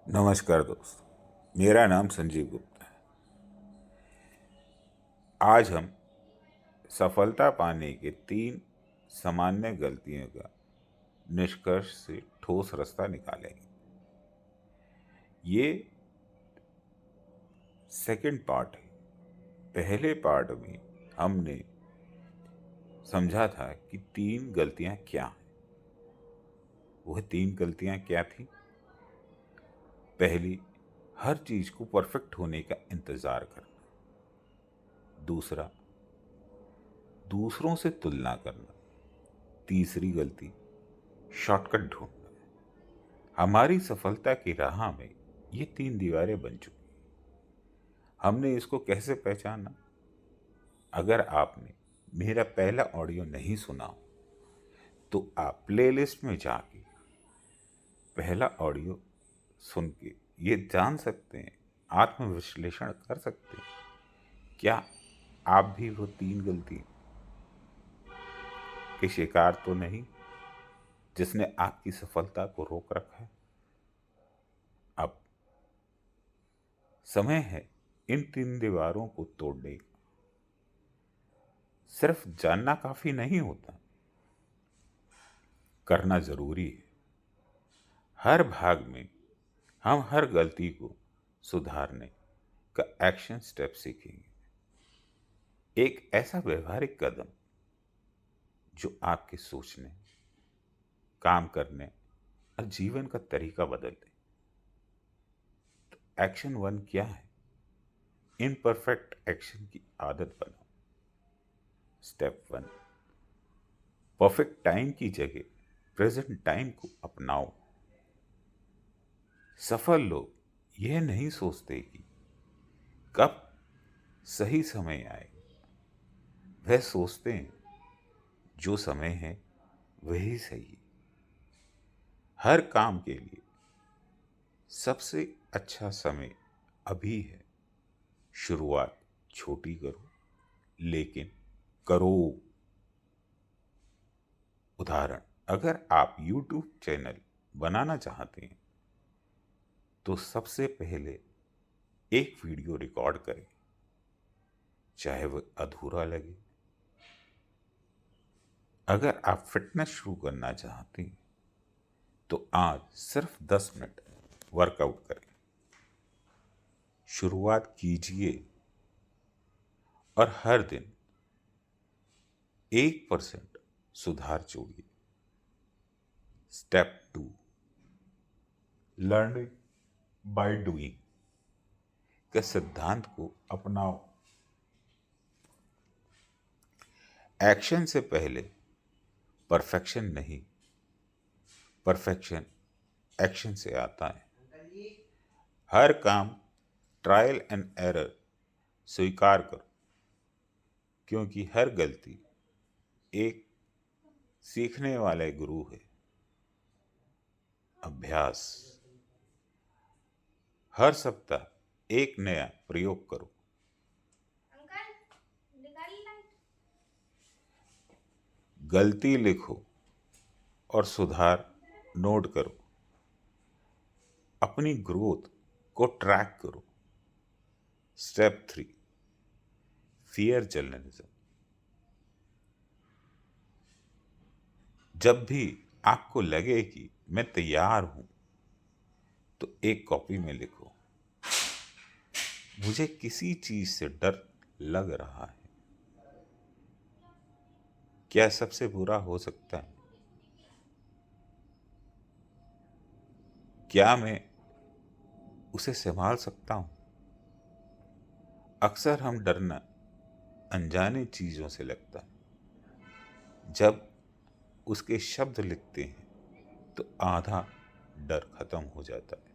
नमस्कार दोस्तों, मेरा नाम संजीव गुप्ता है। आज हम सफलता पाने के 3 सामान्य गलतियों का निष्कर्ष से ठोस रास्ता निकालेंगे। ये सेकंड पार्ट है। पहले पार्ट में हमने समझा था कि 3 गलतियां क्या हैं। वह 3 गलतियां क्या थी? पहली, हर चीज को परफेक्ट होने का इंतजार करना। दूसरा, दूसरों से तुलना करना। तीसरी गलती, शॉर्टकट ढूंढना। हमारी सफलता की राह में ये 3 दीवारें बन चुकी। हमने इसको कैसे पहचाना? अगर आपने मेरा पहला ऑडियो नहीं सुना तो आप प्लेलिस्ट में जाके पहला ऑडियो सुन के ये जान सकते हैं, आत्मविश्लेषण कर सकते हैं, क्या आप भी वो 3 गलती के शिकार तो नहीं जिसने आपकी सफलता को रोक रखा है। अब समय है इन 3 दीवारों को तोड़ने का। सिर्फ जानना काफी नहीं होता, करना जरूरी है। हर भाग में हम हर गलती को सुधारने का एक्शन स्टेप सीखेंगे। एक ऐसा व्यवहारिक कदम जो आपके सोचने, काम करने और जीवन का तरीका बदल दे। तो एक्शन 1 क्या है? इम्परफेक्ट एक्शन की आदत बनाओ। स्टेप 1, परफेक्ट टाइम की जगह प्रेजेंट टाइम को अपनाओ। सफल लोग यह नहीं सोचते कि कब सही समय आए, वह सोचते हैं जो समय है वही सही। हर काम के लिए सबसे अच्छा समय अभी है। शुरुआत छोटी करो, लेकिन करो। उदाहरण, अगर आप YouTube चैनल बनाना चाहते हैं तो सबसे पहले एक वीडियो रिकॉर्ड करें, चाहे वह अधूरा लगे। अगर आप फिटनेस शुरू करना चाहते हैं तो आज सिर्फ 10 मिनट वर्कआउट करें। शुरुआत कीजिए और हर दिन 1% सुधार जोड़िए। स्टेप 2, लर्निंग बाय डूइंग के सिद्धांत को अपनाओ। एक्शन से पहले परफेक्शन नहीं, परफेक्शन एक्शन से आता है। हर काम ट्रायल एंड एरर स्वीकार करो, क्योंकि हर गलती एक सीखने वाले गुरु है। अभ्यास, हर सप्ताह एक नया प्रयोग करो। गलती लिखो और सुधार नोट करो। अपनी ग्रोथ को ट्रैक करो। Step 3, fear journalism. जब भी आपको लगे कि मैं तैयार हूं तो एक कॉपी में लिखो, मुझे किसी चीज से डर लग रहा है। क्या सबसे बुरा हो सकता है? क्या मैं उसे संभाल सकता हूं? अक्सर हम डरना अनजाने चीजों से लगता है। जब उसके शब्द लिखते हैं तो आधा डर खत्म हो जाता है।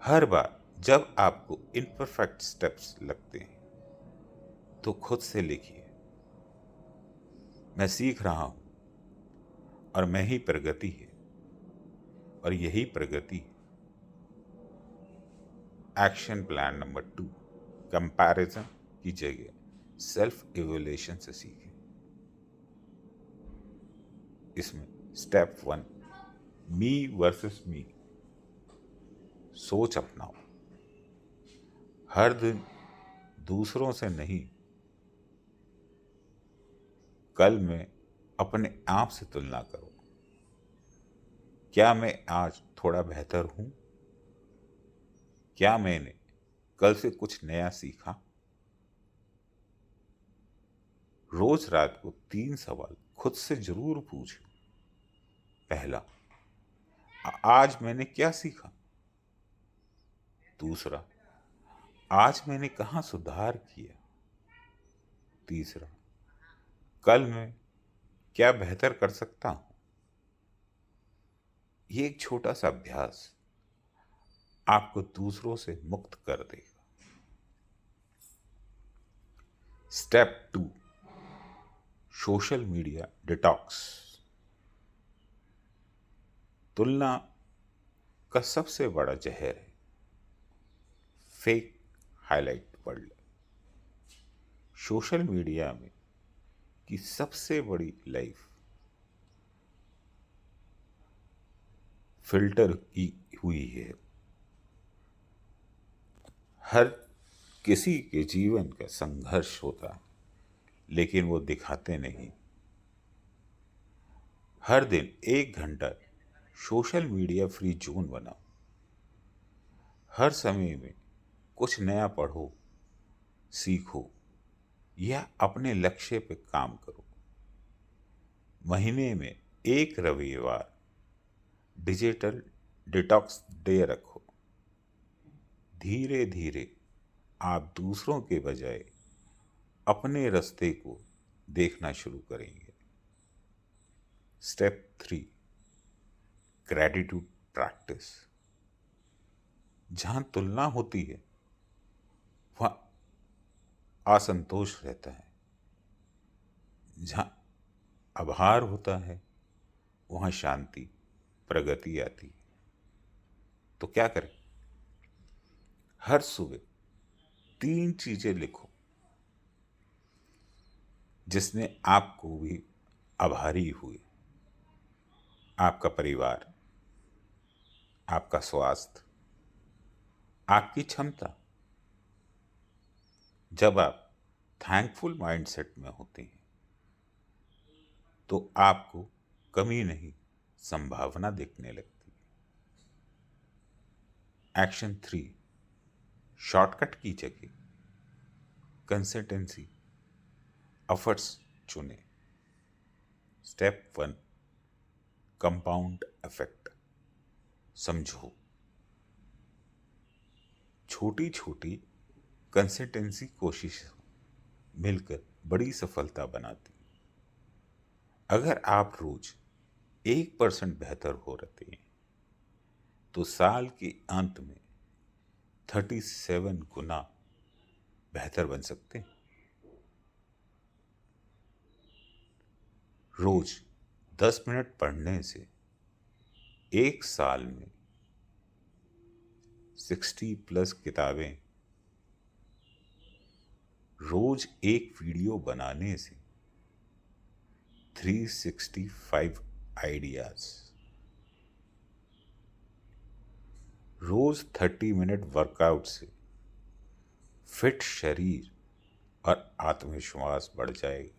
हर बार जब आपको इम्परफेक्ट स्टेप्स लगते हैं तो खुद से लिखिए, मैं सीख रहा हूं और मैं ही प्रगति है, और यही प्रगति है। एक्शन प्लान नंबर 2, कंपैरिजन की जगह सेल्फ इवोल्यूशन से सीखें। इसमें स्टेप 1, मी वर्सेस मी सोच अपनाओ। हर दिन दूसरों से नहीं, कल में अपने आप से तुलना करो। क्या मैं आज थोड़ा बेहतर हूं? क्या मैंने कल से कुछ नया सीखा? रोज रात को 3 सवाल खुद से जरूर पूछो। पहला, आज मैंने क्या सीखा? दूसरा, आज मैंने कहाँ सुधार किया? तीसरा, कल मैं क्या बेहतर कर सकता हूं? ये एक छोटा सा अभ्यास आपको दूसरों से मुक्त कर देगा। Step 2, social media detox. तुलना का सबसे बड़ा जहर है fake highlight world. Social media में की सबसे बड़ी लाइफ फिल्टर की हुई है। हर किसी के जीवन का संघर्ष होता है, लेकिन वो दिखाते नहीं। हर दिन 1 घंटा सोशल मीडिया फ्री जोन बनाओ। हर समय में कुछ नया पढ़ो, सीखो या अपने लक्ष्य पे काम करो। महीने में एक रविवार डिजिटल डिटॉक्स डे रखो। धीरे धीरे आप दूसरों के बजाय अपने रास्ते को देखना शुरू करेंगे। Step 3, gratitude practice. जहां तुलना होती है वहां असंतोष रहता है। जहां आभार होता है वहां शांति, प्रगति आती है। तो क्या करें? हर सुबह 3 चीजें लिखो जिसने आपको भी आभारी हुए। आपका परिवार, आपका स्वास्थ्य, आपकी क्षमता। जब आप थैंकफुल माइंडसेट में होते हैं तो आपको कमी नहीं, संभावना दिखने लगती है। एक्शन 3, शॉर्टकट की जगह कंसिस्टेंसी, एफर्ट्स चुने। Step 1, compound effect. समझो, छोटी छोटी कंसिस्टेंसी कोशिश मिलकर बड़ी सफलता बनाती। अगर आप रोज 1% बेहतर हो रहे हैं तो साल के अंत में 37 गुना बेहतर बन सकते हैं। रोज 10 मिनट पढ़ने से 1 साल में 60+ किताबें। रोज एक वीडियो बनाने से 365 आइडियाज। रोज 30 मिनट वर्कआउट से फिट शरीर और आत्मविश्वास बढ़ जाएगा।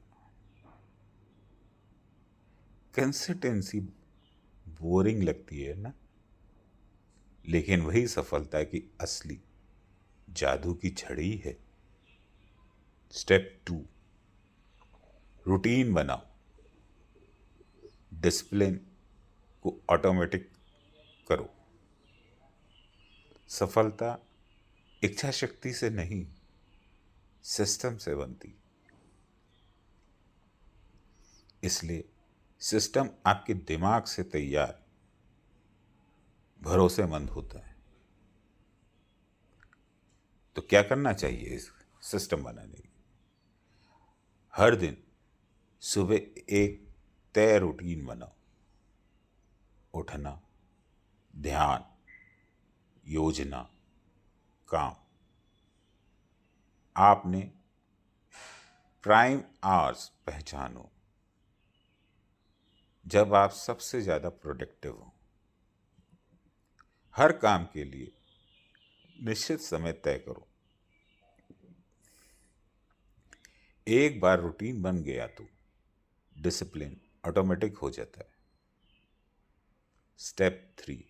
कंसिस्टेंसी बोरिंग लगती है ना, लेकिन वही सफलता की असली जादू की छड़ी है। स्टेप 2, रूटीन बनाओ। डिसिप्लिन को ऑटोमेटिक करो। सफलता इच्छा शक्ति से नहीं, सिस्टम से बनती। इसलिए सिस्टम आपके दिमाग से तैयार, भरोसेमंद होता है। तो क्या करना चाहिए इस सिस्टम बनाने के लिए? हर दिन सुबह एक तय रूटीन बनाओ। उठना, ध्यान, योजना, काम। आपने प्राइम आवर्स पहचानो, जब आप सबसे ज्यादा प्रोडक्टिव हो। हर काम के लिए निश्चित समय तय करो। एक बार रूटीन बन गया तो डिसिप्लिन ऑटोमेटिक हो जाता है। स्टेप 3,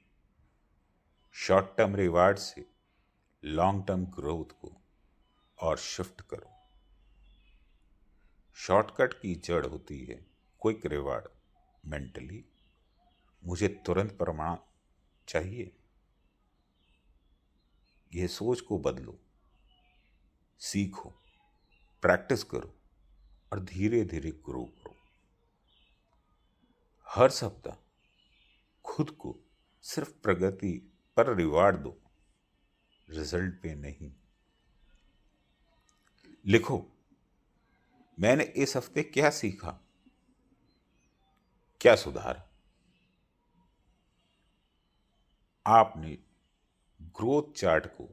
शॉर्ट टर्म रिवार्ड से लॉन्ग टर्म ग्रोथ को और शिफ्ट करो। शॉर्टकट की जड़ होती है क्विक रिवार्ड। मेंटली मुझे तुरंत प्रमाण चाहिए, यह सोच को बदलो। सीखो, प्रैक्टिस करो और धीरे धीरे ग्रो करो। हर सप्ताह खुद को सिर्फ प्रगति पर रिवार्ड दो, रिजल्ट पे नहीं। लिखो, मैंने इस हफ्ते क्या सीखा, क्या सुधार। आपने ग्रोथ चार्ट को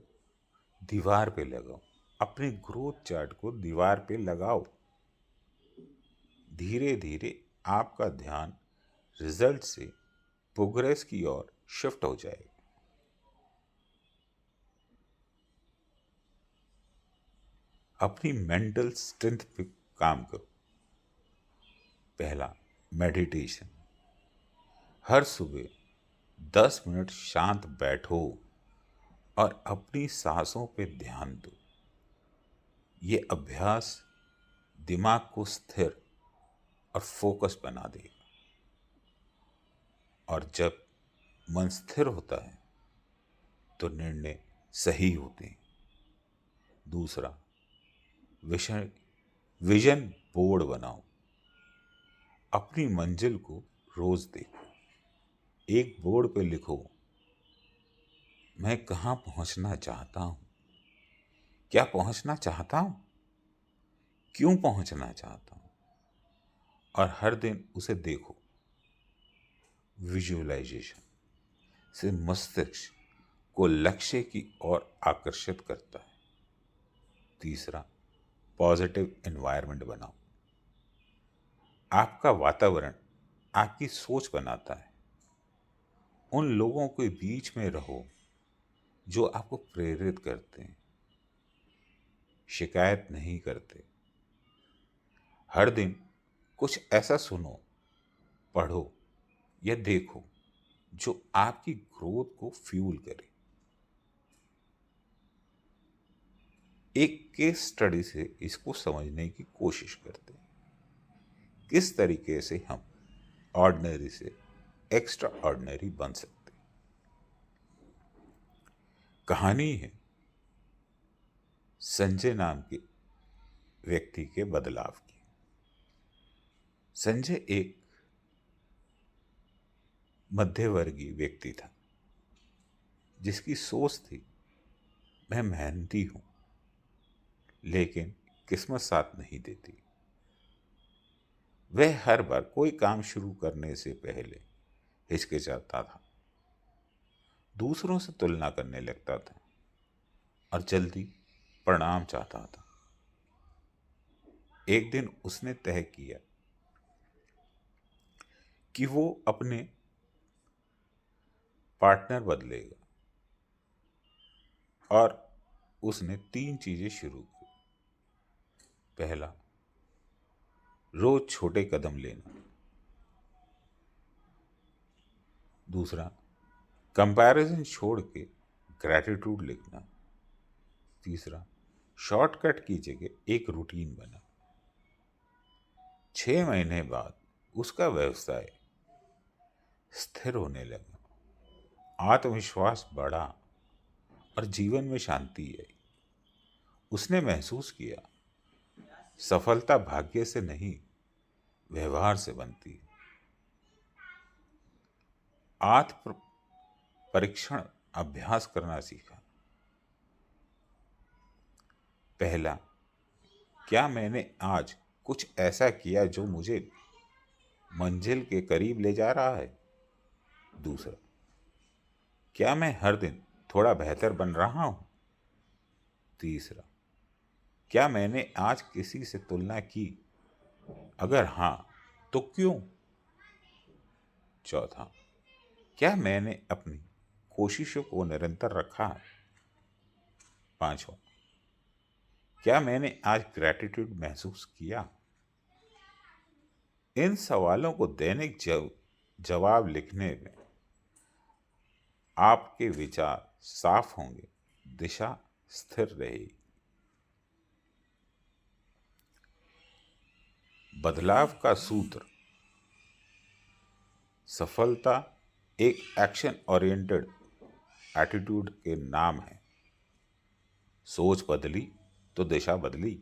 दीवार पे लगाओ। अपने ग्रोथ चार्ट को दीवार पे लगाओ। धीरे धीरे आपका ध्यान रिजल्ट से प्रोग्रेस की ओर शिफ्ट हो जाएगा। अपनी मेंटल स्ट्रेंथ पे काम करो। पहला, मेडिटेशन। हर सुबह 10 मिनट शांत बैठो और अपनी सांसों पे ध्यान दो। ये अभ्यास दिमाग को स्थिर और फोकस बना देगा। और जब मन स्थिर होता है तो निर्णय सही होते हैं। दूसरा, विषय विजन बोर्ड बनाओ। अपनी मंजिल को रोज देखो। एक बोर्ड पे लिखो, मैं कहाँ पहुंचना चाहता हूं, क्या पहुंचना चाहता हूं, क्यों पहुंचना चाहता हूं, और हर दिन उसे देखो। विजुअलाइजेशन से मस्तिष्क को लक्ष्य की ओर आकर्षित करता है। तीसरा, पॉजिटिव एनवायरनमेंट बनाओ। आपका वातावरण आपकी सोच बनाता है। उन लोगों के बीच में रहो जो आपको प्रेरित करते हैं, शिकायत नहीं करते। हर दिन कुछ ऐसा सुनो, पढ़ो या देखो जो आपकी ग्रोथ को फ्यूल करे। एक केस स्टडी से इसको समझने की कोशिश करते हैं। किस तरीके से हम ऑर्डिनरी से एक्स्ट्रा ऑर्डिनरी बन सकते हैं। कहानी है संजय नाम के व्यक्ति के बदलाव की। संजय एक मध्यवर्गीय व्यक्ति था जिसकी सोच थी, मैं मेहनती हूं लेकिन किस्मत साथ नहीं देती। वह हर बार कोई काम शुरू करने से पहले हिचकिचाता था, दूसरों से तुलना करने लगता था और जल्दी परिणाम चाहता था। एक दिन उसने तय किया कि वो अपने पार्टनर बदलेगा और उसने 3 चीजें शुरू की। पहला, रोज छोटे कदम लेना। दूसरा, कंपैरिजन छोड़ के ग्रैटिट्यूड लिखना। तीसरा, शॉर्टकट की जगह एक रूटीन बना। 6 महीने बाद उसका व्यवसाय स्थिर होने लगा, आत्मविश्वास बढ़ा और जीवन में शांति आई। उसने महसूस किया, सफलता भाग्य से नहीं, व्यवहार से बनती है। आत्म परीक्षण अभ्यास करना सीखा। पहला, क्या मैंने आज कुछ ऐसा किया जो मुझे मंजिल के करीब ले जा रहा है। दूसरा, क्या मैं हर दिन थोड़ा बेहतर बन रहा हूं। तीसरा, क्या मैंने आज किसी से तुलना की, अगर हां तो क्यों। चौथा, क्या मैंने अपनी कोशिशों को निरंतर रखा है। पांचवा, क्या मैंने आज ग्रैटिट्यूड महसूस किया? इन सवालों को दैनिक जवाब लिखने में आपके विचार साफ होंगे, दिशा स्थिर रहेगी। बदलाव का सूत्र। सफलता एक एक्शन ओरिएंटेड एटीट्यूड के नाम है। सोच बदली तो दिशा बदली,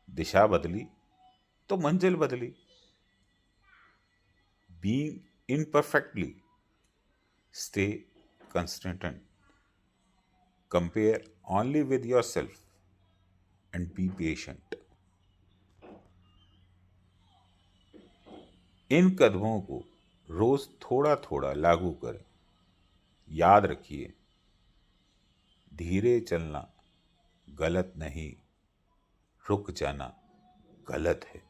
दिशा बदली तो मंजिल बदली। Being imperfectly, stay consistent, compare only with yourself and be patient। इन कदमों को रोज थोड़ा थोड़ा लागू करें। याद रखिए, धीरे चलना गलत नहीं, रुक जाना गलत है।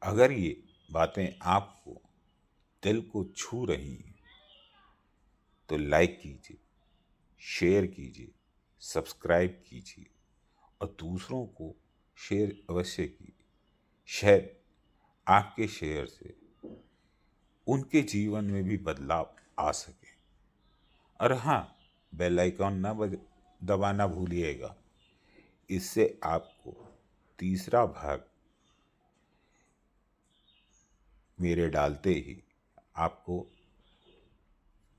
अगर ये बातें आपको दिल को छू रही हैं तो लाइक कीजिए, शेयर कीजिए, सब्सक्राइब कीजिए और दूसरों को शेयर अवश्य कीजिए। शायद आपके शेयर से उनके जीवन में भी बदलाव आ सके। और हाँ, बेल आइकॉन दबाना भूलिएगा। इससे आपको तीसरा भाग मेरे डालते ही आपको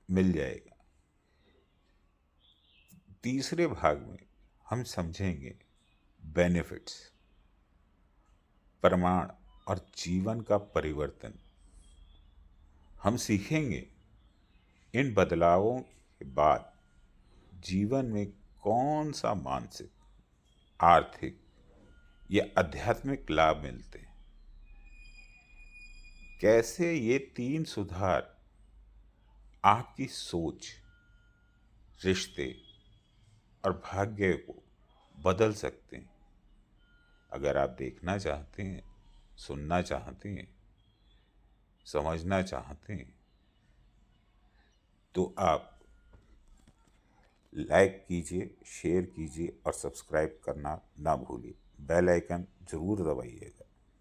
मिल जाएगा। तीसरे भाग में हम समझेंगे बेनिफिट्स, प्रमाण और जीवन का परिवर्तन। हम सीखेंगे इन बदलावों के बाद जीवन में कौन सा मानसिक, आर्थिक या आध्यात्मिक लाभ मिलते हैं। कैसे ये तीन सुधार आपकी सोच, रिश्ते और भाग्य को बदल सकते हैं। अगर आप देखना चाहते हैं, सुनना चाहते हैं, समझना चाहते हैं तो आप लाइक कीजिए, शेयर कीजिए और सब्सक्राइब करना ना भूलिए। बेल आइकन जरूर दबाइएगा।